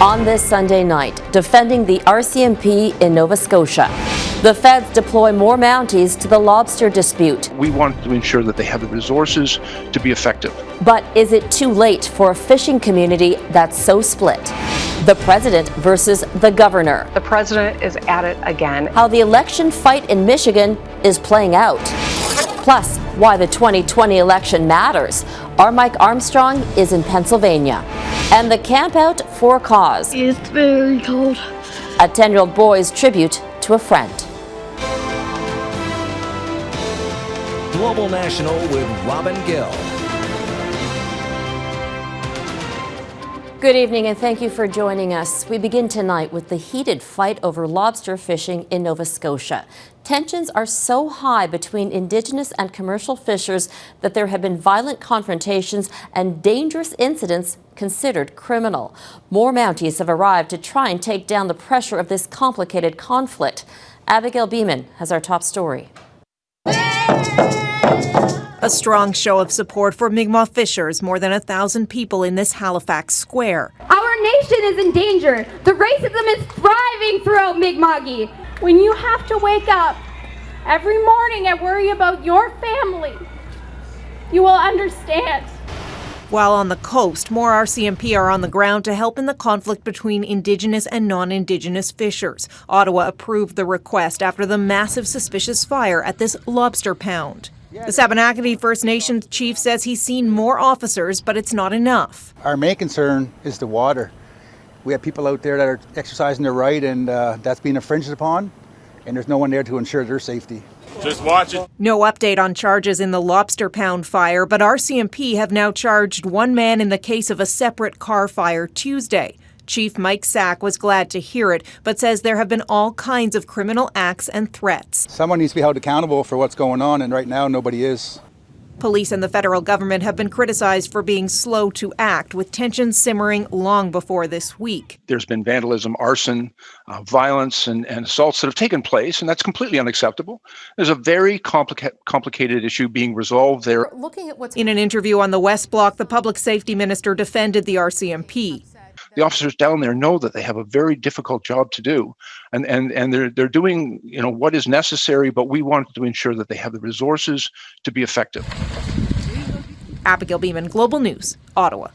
on this Sunday night, defending the RCMP in Nova Scotia. The feds deploy more Mounties to the lobster dispute. We want to ensure that they have the resources to be effective. But is it too late for a fishing community that's so split? The president versus the governor. The president is at it again. How the election fight in Michigan is playing out. Plus, why the 2020 election matters. Our Mike Armstrong is in Pennsylvania. And the camp out for a cause. It's very cold. A 10-year-old boy's tribute to a friend. Global National with Robin Gill. Good evening and thank you for joining us. We begin tonight with the heated fight over lobster fishing in Nova Scotia. Tensions are so high between Indigenous and commercial fishers that there have been violent confrontations and dangerous incidents considered criminal. More Mounties have arrived to try and take down the pressure of this complicated conflict. Abigail Bimman has our top story. A strong show of support for Mi'kmaq fishers, more than 1,000 people in this Halifax square. Our nation is in danger. The racism is thriving throughout Mi'kmaq. When you have to wake up every morning and worry about your family, you will understand. While on the coast, more RCMP are on the ground to help in the conflict between Indigenous and non-Indigenous fishers. Ottawa approved the request after the massive suspicious fire at this lobster pound. The Sabanakati First Nations chief says he's seen more officers, but it's not enough. Our main concern is the water. We have people out there that are exercising their right, and that's being infringed upon, and there's no one there to ensure their safety. Just watch it. No update on charges in the lobster pound fire, but RCMP have now charged one man in the case of a separate car fire Tuesday. Chief Mike Sack was glad to hear it, but says there have been all kinds of criminal acts and threats. Someone needs to be held accountable for what's going on, and right now nobody is. Police and the federal government have been criticized for being slow to act, with tensions simmering long before this week. There's been vandalism, arson, violence, and assaults that have taken place, and that's completely unacceptable. There's a very complicated issue being resolved there. Looking at what's in an interview on the West Block, the public safety minister defended the RCMP. The officers down there know that they have a very difficult job to do, and they're doing what is necessary, but we want to ensure that they have the resources to be effective. Abigail Bimman, Global News, Ottawa.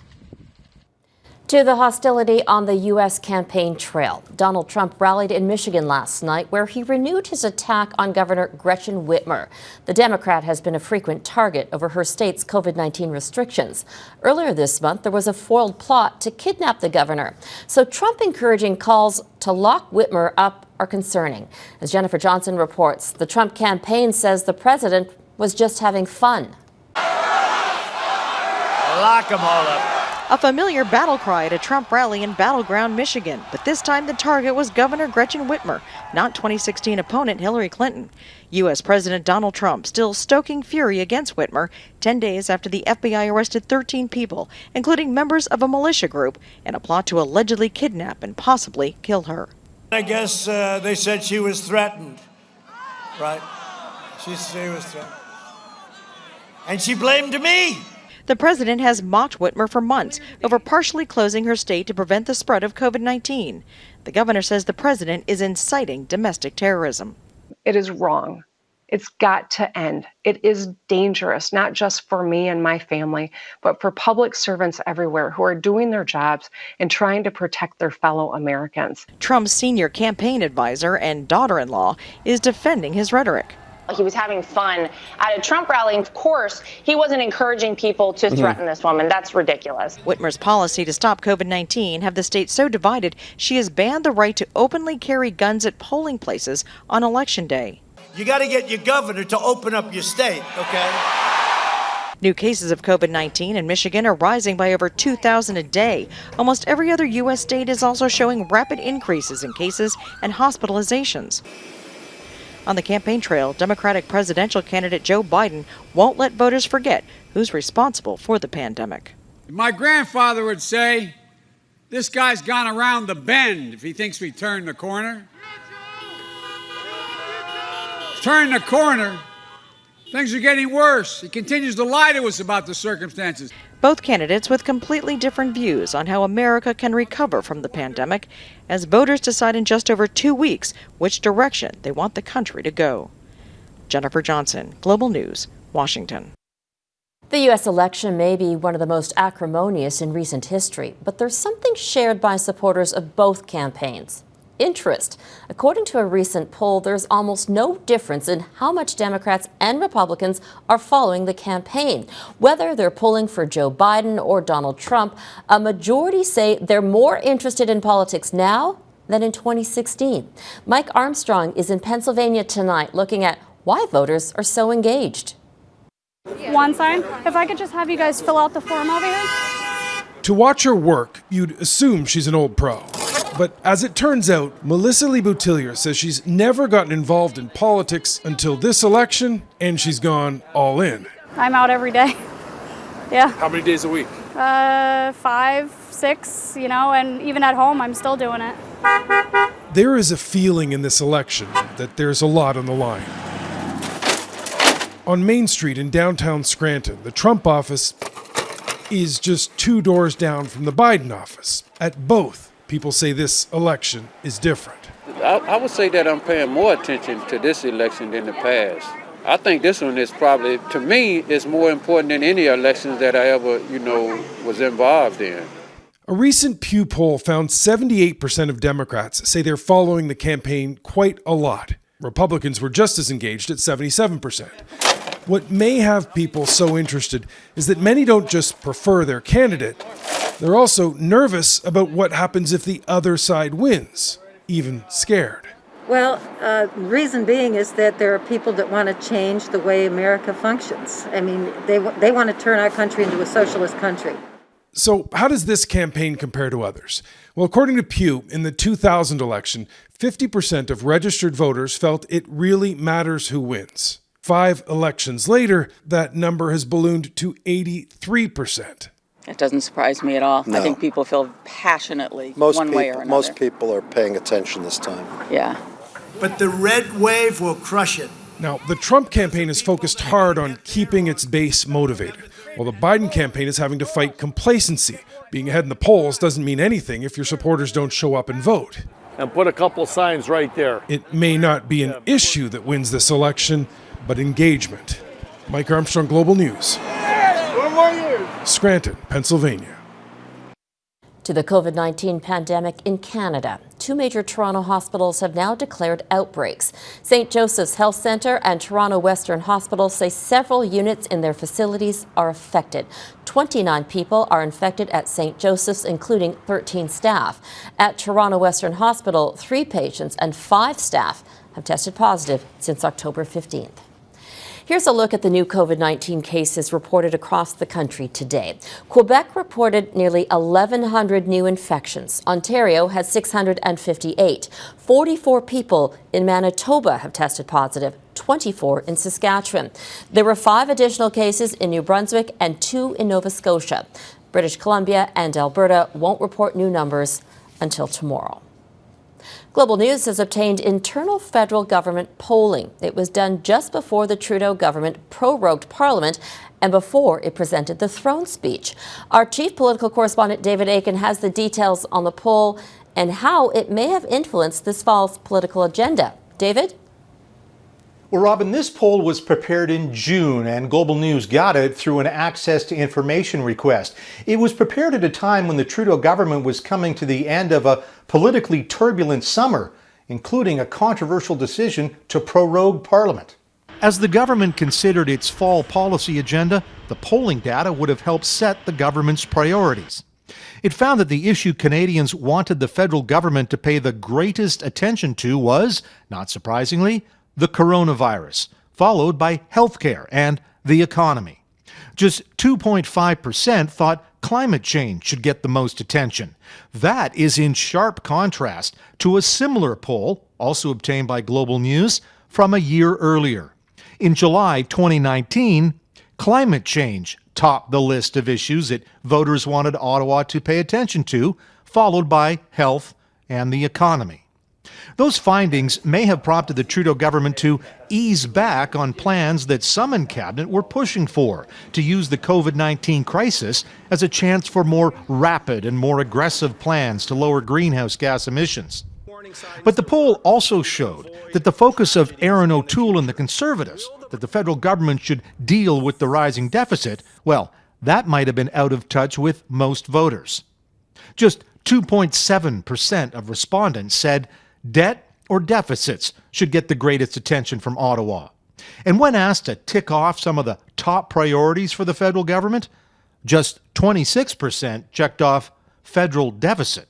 To the hostility on the U.S. campaign trail. Donald Trump rallied in Michigan last night, where he renewed his attack on Governor Gretchen Whitmer. The Democrat has been a frequent target over her state's COVID-19 restrictions. Earlier this month, there was a foiled plot to kidnap the governor. So Trump encouraging calls to lock Whitmer up are concerning. As Jennifer Johnson reports, the Trump campaign says the president was just having fun. Lock them all up. A familiar battle cry at a Trump rally in battleground Michigan, but this time the target was Governor Gretchen Whitmer, not 2016 opponent Hillary Clinton. U.S. President Donald Trump still stoking fury against Whitmer 10 days after the FBI arrested 13 people, including members of a militia group, in a plot to allegedly kidnap and possibly kill her. I guess they said she was threatened, right? She was threatened. And she blamed me. The president has mocked Whitmer for months over partially closing her state to prevent the spread of COVID-19. The governor says the president is inciting domestic terrorism. It is wrong. It's got to end. It is dangerous, not just for me and my family, but for public servants everywhere who are doing their jobs and trying to protect their fellow Americans. Trump's senior campaign advisor and daughter-in-law is defending his rhetoric. He was having fun at a Trump rally. Of course, he wasn't encouraging people to threaten this woman. That's ridiculous. Whitmer's policy to stop COVID-19 have the state so divided she has banned the right to openly carry guns at polling places on Election Day. You got to get your governor to open up your state, okay? New cases of COVID-19 in Michigan are rising by over 2,000 a day. Almost every other U.S. state is also showing rapid increases in cases and hospitalizations. On the campaign trail, Democratic presidential candidate Joe Biden won't let voters forget who's responsible for the pandemic. My grandfather would say, this guy's gone around the bend if he thinks we turned the corner. Turn the corner. Things are getting worse. He continues to lie to us about the circumstances. Both candidates with completely different views on how America can recover from the pandemic as voters decide in just over 2 weeks which direction they want the country to go. Jennifer Johnson, Global News, Washington. The U.S. election may be one of the most acrimonious in recent history, but there's something shared by supporters of both campaigns: interest. According to a recent poll, there's almost no difference in how much Democrats and Republicans are following the campaign. Whether they're pulling for Joe Biden or Donald Trump, a majority say they're more interested in politics now than in 2016. Mike Armstrong is in Pennsylvania tonight looking at why voters are so engaged. One sign. If I could just have you guys fill out the form over here. To watch her work, you'd assume she's an old pro. But as it turns out, Melissa Lee Boutillier says she's never gotten involved in politics until this election, and she's gone all in. I'm out every day. Yeah. How many days a week? 5, 6, and even at home, I'm still doing it. There is a feeling in this election that there's a lot on the line. On Main Street in downtown Scranton, the Trump office is just 2 doors down from the Biden office. At both, people say this election is different. I would say that I'm paying more attention to this election than the past. I think this one is probably, to me, is more important than any elections that I ever, was involved in. A recent Pew poll found 78% of Democrats say they're following the campaign quite a lot. Republicans were just as engaged at 77%. What may have people so interested is that many don't just prefer their candidate, they're also nervous about what happens if the other side wins, even scared. Well, reason being is that there are people that want to change the way America functions. I mean, they want to turn our country into a socialist country. So how does this campaign compare to others? Well, according to Pew, in the 2000 election, 50% of registered voters felt it really matters who wins. 5 elections later, that number has ballooned to 83%. It doesn't surprise me at all. No. I think people feel passionately one way or another. Most people are paying attention this time. Yeah. But the red wave will crush it. Now, the Trump campaign is focused hard on keeping its base motivated, while the Biden campaign is having to fight complacency. Being ahead in the polls doesn't mean anything if your supporters don't show up and vote. And put a couple signs right there. It may not be an issue that wins this election, but engagement. Mike Armstrong, Global News. 1 more year. Scranton, Pennsylvania. To the COVID-19 pandemic in Canada, 2 major Toronto hospitals have now declared outbreaks. St. Joseph's Health Centre and Toronto Western Hospital say several units in their facilities are affected. 29 people are infected at St. Joseph's, including 13 staff. At Toronto Western Hospital, 3 patients and 5 staff have tested positive since October 15th. Here's a look at the new COVID-19 cases reported across the country today. Quebec reported nearly 1,100 new infections. Ontario has 658. 44 people in Manitoba have tested positive, 24 in Saskatchewan. There were 5 additional cases in New Brunswick and 2 in Nova Scotia. British Columbia and Alberta won't report new numbers until tomorrow. Global News has obtained internal federal government polling. It was done just before the Trudeau government prorogued Parliament and before it presented the throne speech. Our chief political correspondent David Aiken has the details on the poll and how it may have influenced this fall's political agenda. David? Well, Robin, this poll was prepared in June, and Global News got it through an access to information request. It was prepared at a time when the Trudeau government was coming to the end of a politically turbulent summer, including a controversial decision to prorogue Parliament. As the government considered its fall policy agenda, the polling data would have helped set the government's priorities. It found that the issue Canadians wanted the federal government to pay the greatest attention to was, not surprisingly, the coronavirus, followed by healthcare and the economy. Just 2.5% thought climate change should get the most attention. That is in sharp contrast to a similar poll, also obtained by Global News, from a year earlier. In July 2019, climate change topped the list of issues that voters wanted Ottawa to pay attention to, followed by health and the economy. Those findings may have prompted the Trudeau government to ease back on plans that some in cabinet were pushing for, to use the COVID-19 crisis as a chance for more rapid and more aggressive plans to lower greenhouse gas emissions. But the poll also showed that the focus of Aaron O'Toole and the Conservatives, that the federal government should deal with the rising deficit, well, that might have been out of touch with most voters. Just 2.7% of respondents said debt or deficits should get the greatest attention from Ottawa. And when asked to tick off some of the top priorities for the federal government, just 26% checked off federal deficit.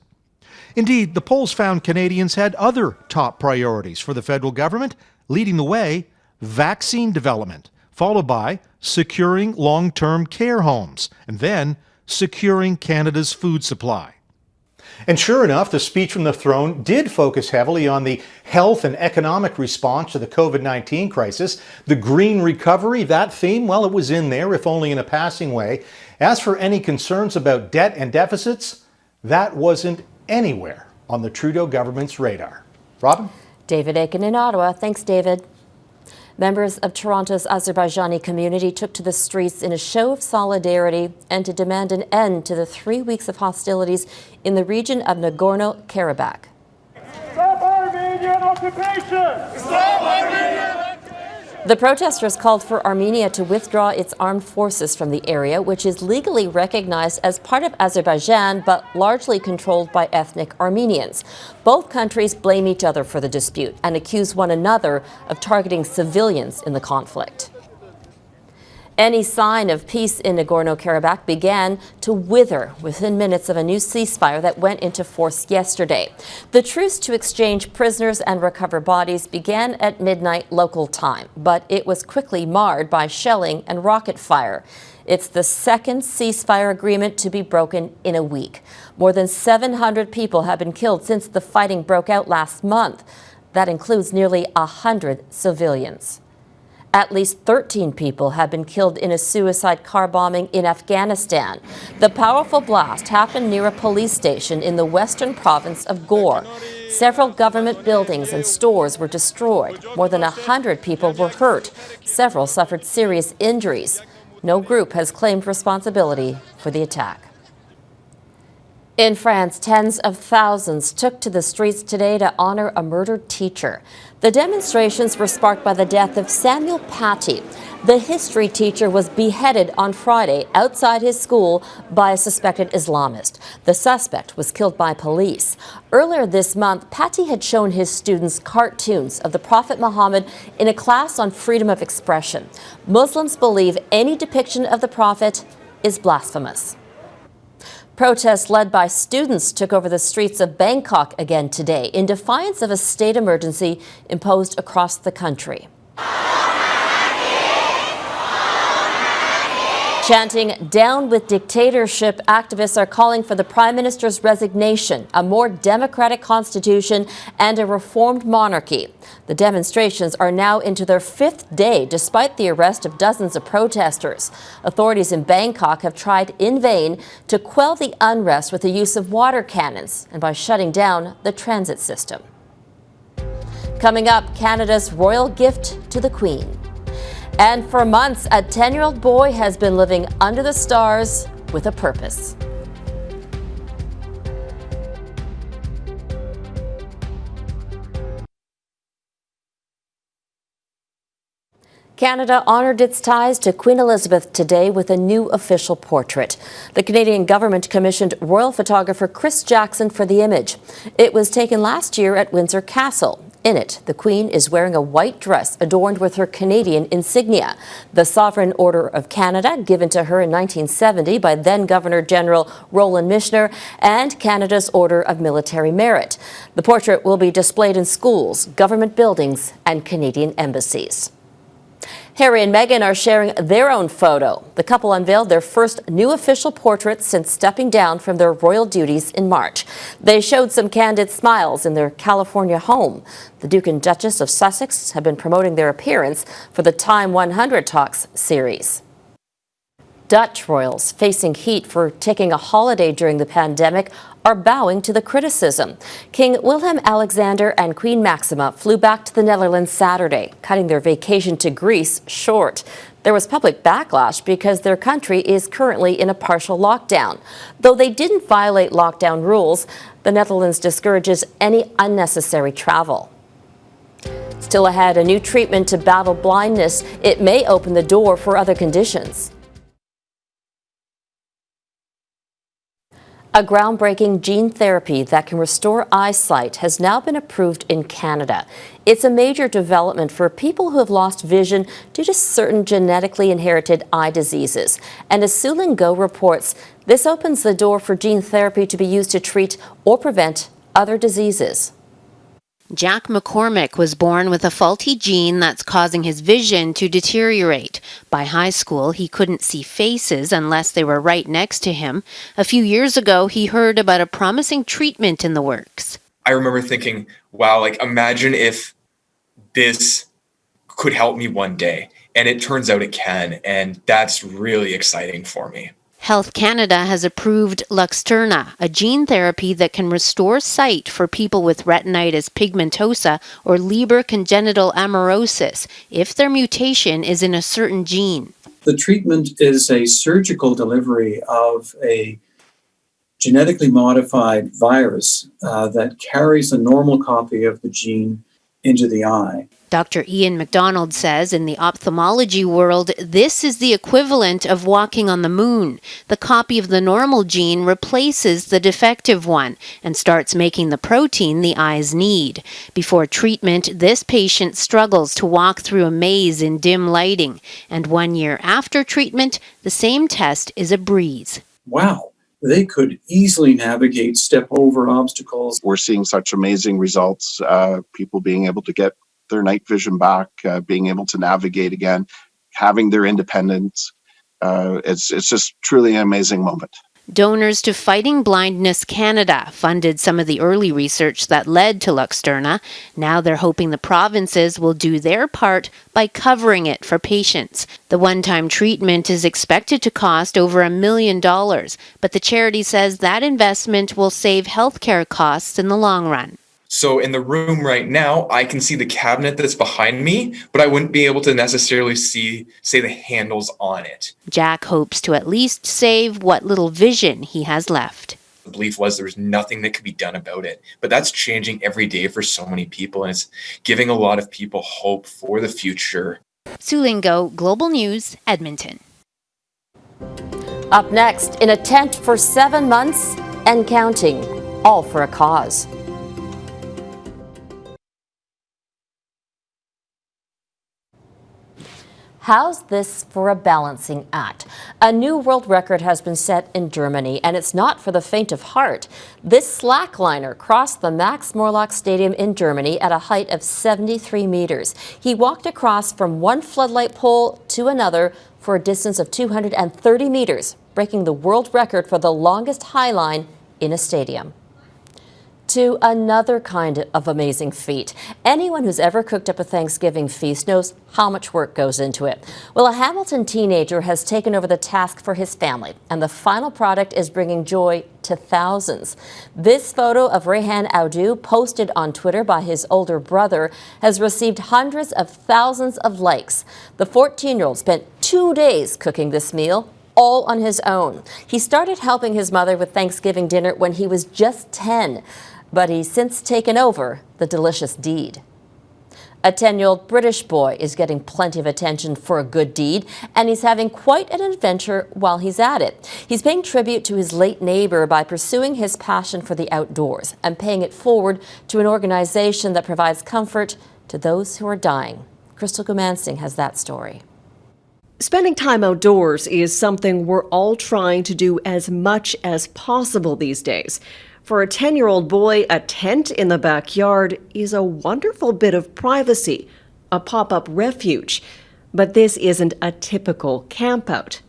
Indeed, the polls found Canadians had other top priorities for the federal government, leading the way, vaccine development, followed by securing long-term care homes, and then securing Canada's food supply. And sure enough, the speech from the throne did focus heavily on the health and economic response to the COVID-19 crisis. The green recovery, that theme, well, it was in there, if only in a passing way. As for any concerns about debt and deficits, that wasn't anywhere on the Trudeau government's radar. Robin? David Aiken in Ottawa. Thanks, David. Members of Toronto's Azerbaijani community took to the streets in a show of solidarity and to demand an end to the 3 weeks of hostilities in the region of Nagorno-Karabakh. Stop Armenian occupation! Stop Armenian occupation! The protesters called for Armenia to withdraw its armed forces from the area, which is legally recognized as part of Azerbaijan, but largely controlled by ethnic Armenians. Both countries blame each other for the dispute and accuse one another of targeting civilians in the conflict. Any sign of peace in Nagorno-Karabakh began to wither within minutes of a new ceasefire that went into force yesterday. The truce to exchange prisoners and recover bodies began at midnight local time, but it was quickly marred by shelling and rocket fire. It's the second ceasefire agreement to be broken in a week. More than 700 people have been killed since the fighting broke out last month. That includes nearly 100 civilians. At least 13 people have been killed in a suicide car bombing in Afghanistan. The powerful blast happened near a police station in the western province of Ghor. Several government buildings and stores were destroyed. More than 100 people were hurt. Several suffered serious injuries. No group has claimed responsibility for the attack. In France, tens of thousands took to the streets today to honor a murdered teacher. The demonstrations were sparked by the death of Samuel Paty. The history teacher was beheaded on Friday outside his school by a suspected Islamist. The suspect was killed by police. Earlier this month, Paty had shown his students cartoons of the Prophet Muhammad in a class on freedom of expression. Muslims believe any depiction of the Prophet is blasphemous. Protests led by students took over the streets of Bangkok again today in defiance of a state emergency imposed across the country. Chanting, "Down with dictatorship," activists are calling for the Prime Minister's resignation, a more democratic constitution, and a reformed monarchy. The demonstrations are now into their 5th day, despite the arrest of dozens of protesters. Authorities in Bangkok have tried in vain to quell the unrest with the use of water cannons and by shutting down the transit system. Coming up, Canada's royal gift to the Queen. And for months, a 10-year-old boy has been living under the stars with a purpose. Canada honored its ties to Queen Elizabeth today with a new official portrait. The Canadian government commissioned royal photographer Chris Jackson for the image. It was taken last year at Windsor Castle. In it, the Queen is wearing a white dress adorned with her Canadian insignia, the Sovereign Order of Canada, given to her in 1970 by then Governor General Roland Michener, and Canada's Order of Military Merit. The portrait will be displayed in schools, government buildings, and Canadian embassies. Harry and Meghan are sharing their own photo. The couple unveiled their first new official portrait since stepping down from their royal duties in March. They showed some candid smiles in their California home. The Duke and Duchess of Sussex have been promoting their appearance for the Time 100 Talks series. Dutch royals, facing heat for taking a holiday during the pandemic, are bowing to the criticism. King Willem-Alexander and Queen Maxima flew back to the Netherlands Saturday, cutting their vacation to Greece short. There was public backlash because their country is currently in a partial lockdown. Though they didn't violate lockdown rules, the Netherlands discourages any unnecessary travel. Still ahead, a new treatment to battle blindness. It may open the door for other conditions. A groundbreaking gene therapy that can restore eyesight has now been approved in Canada. It's a major development for people who have lost vision due to certain genetically inherited eye diseases. And as Sulin Go reports, this opens the door for gene therapy to be used to treat or prevent other diseases. Jack McCormick was born with a faulty gene that's causing his vision to deteriorate. By high school, he couldn't see faces unless they were right next to him. A few years ago, he heard about a promising treatment in the works. I remember thinking, wow, like imagine if this could help me one day. And it turns out it can. And that's really exciting for me. Health Canada has approved Luxturna, a gene therapy that can restore sight for people with retinitis pigmentosa or Leber congenital amaurosis if their mutation is in a certain gene. The treatment is a surgical delivery of a genetically modified virus that carries a normal copy of the gene into the eye. Dr. Ian MacDonald says in the ophthalmology world, this is the equivalent of walking on the moon. The copy of the normal gene replaces the defective one and starts making the protein the eyes need. Before treatment, this patient struggles to walk through a maze in dim lighting. And 1 year after treatment, the same test is a breeze. Wow. They could easily navigate, step over obstacles. We're seeing such amazing results, people being able to get their night vision back, being able to navigate again, having their independence. It's just truly an amazing moment. Donors to Fighting Blindness Canada funded some of the early research that led to Luxturna. Now they're hoping the provinces will do their part by covering it for patients. The one-time treatment is expected to cost over $1 million, but the charity says that investment will save healthcare costs in the long run. So in the room right now, I can see the cabinet that's behind me, but I wouldn't be able to necessarily see, say, the handles on it. Jack hopes to at least save what little vision he has left. The belief was there was nothing that could be done about it, but that's changing every day for so many people, and it's giving a lot of people hope for the future. Sulin Go, Global News, Edmonton. Up next, in a tent for 7 months and counting, all for a cause. How's this for a balancing act? A new world record has been set in Germany, and it's not for the faint of heart. This slackliner crossed the Max Morlock Stadium in Germany at a height of 73 meters. He walked across from one floodlight pole to another for a distance of 230 meters, breaking the world record for the longest high line in a stadium. To another kind of amazing feat. Anyone who's ever cooked up a Thanksgiving feast knows how much work goes into it. Well, a Hamilton teenager has taken over the task for his family, and the final product is bringing joy to thousands. This photo of Rehan Audu, posted on Twitter by his older brother, has received hundreds of thousands of likes. The 14-year-old spent 2 days cooking this meal, all on his own. He started helping his mother with Thanksgiving dinner when he was just 10. But he's since taken over the delicious deed. A 10-year-old British boy is getting plenty of attention for a good deed, and he's having quite an adventure while he's at it. He's paying tribute to his late neighbor by pursuing his passion for the outdoors and paying it forward to an organization that provides comfort to those who are dying. Crystal Gumansing has that story. Spending time outdoors is something we're all trying to do as much as possible these days. For a 10-year-old boy, a tent in the backyard is a wonderful bit of privacy, a pop-up refuge. But this isn't a typical campout.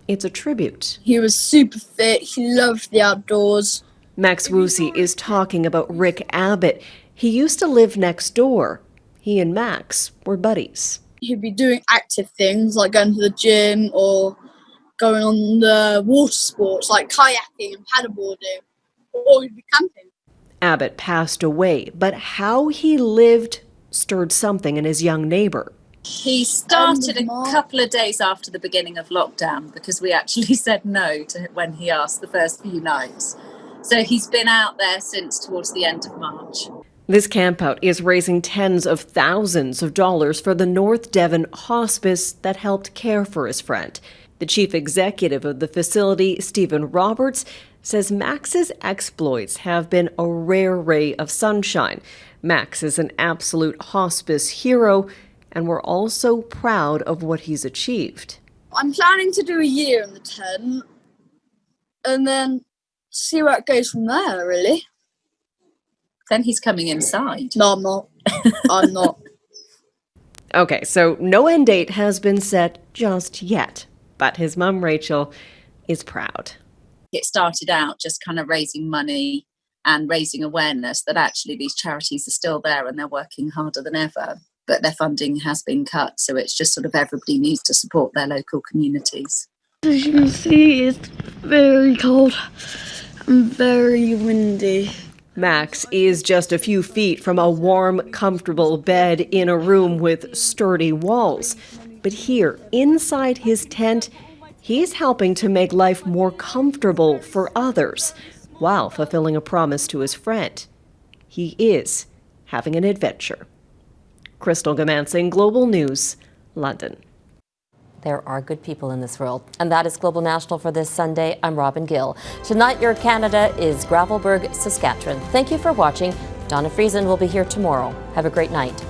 It's a tribute. He was super fit. He loved the outdoors. Max Woosie is talking about Rick Abbott. He used to live next door. He and Max were buddies. He'd be doing active things like going to the gym or going on the water sports like kayaking and paddleboarding, or we'd be camping. Abbott passed away, but how he lived stirred something in his young neighbor. He started a couple of days after the beginning of lockdown because we actually said no to when he asked the first few nights. So he's been out there since towards the end of March. This campout is raising tens of thousands of dollars for the North Devon hospice that helped care for his friend. The chief executive of the facility, Stephen Roberts, says Max's exploits have been a rare ray of sunshine. Max is an absolute hospice hero, and we're also proud of what he's achieved. I'm planning to do a year in the tent and then see where it goes from there, really. Then he's coming inside. No, I'm not. I'm not. Okay, so no end date has been set just yet, but his mum, Rachel, is proud. It started out just kind of raising money and raising awareness that actually these charities are still there and they're working harder than ever. But their funding has been cut, so it's just sort of everybody needs to support their local communities. As you can see, it's very cold and very windy. Max is just a few feet from a warm, comfortable bed in a room with sturdy walls. But here, inside his tent, he's helping to make life more comfortable for others while fulfilling a promise to his friend. He is having an adventure. Crystal Gamansing, Global News, London. There are good people in this world. And that is Global National for this Sunday. I'm Robin Gill. Tonight, your Canada is Gravelbourg, Saskatchewan. Thank you for watching. Donna Friesen will be here tomorrow. Have a great night.